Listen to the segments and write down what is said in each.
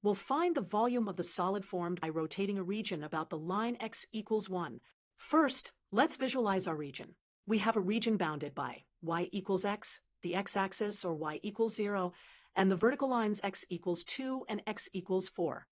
We'll find the volume of the solid formed by rotating a region about the line x equals 1. First, let's visualize our region. We have a region bounded by y equals x, the x-axis, or y equals 0, and the vertical lines x equals 2 and x equals 4.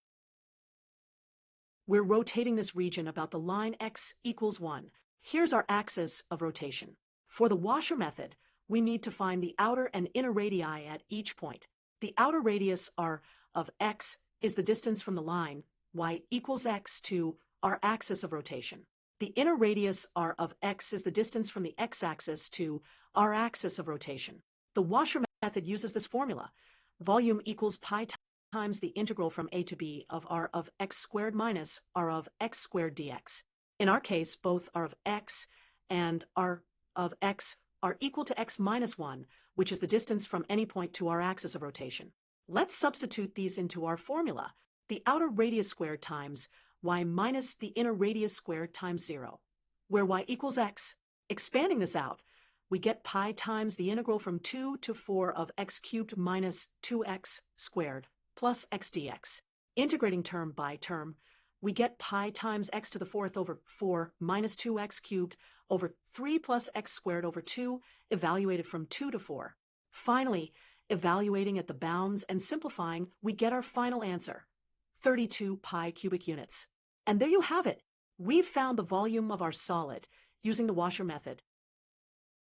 We're rotating this region about the line x equals 1. Here's our axis of rotation. For the washer method, we need to find the outer and inner radii at each point. The outer radius r of x is the distance from the line y equals x to our axis of rotation. The inner radius r of x is the distance from the x-axis to our axis of rotation. The washer method uses this formula. Volume equals pi times the integral from a to b of r of x squared minus r of x squared dx. In our case, both r of x and r of x are equal to x minus 1, which is the distance from any point to our axis of rotation. Let's substitute these into our formula. The outer radius squared times y minus the inner radius squared times 0, where y equals x. Expanding this out, we get pi times the integral from 2 to 4 of x cubed minus 2x squared plus x dx. Integrating term by term, we get pi times x to the fourth over 4 minus 2x cubed over 3 plus x squared over 2, evaluated from 2 to 4. Finally, evaluating at the bounds and simplifying, we get our final answer, 32 pi cubic units. And there you have it. We've found the volume of our solid using the washer method.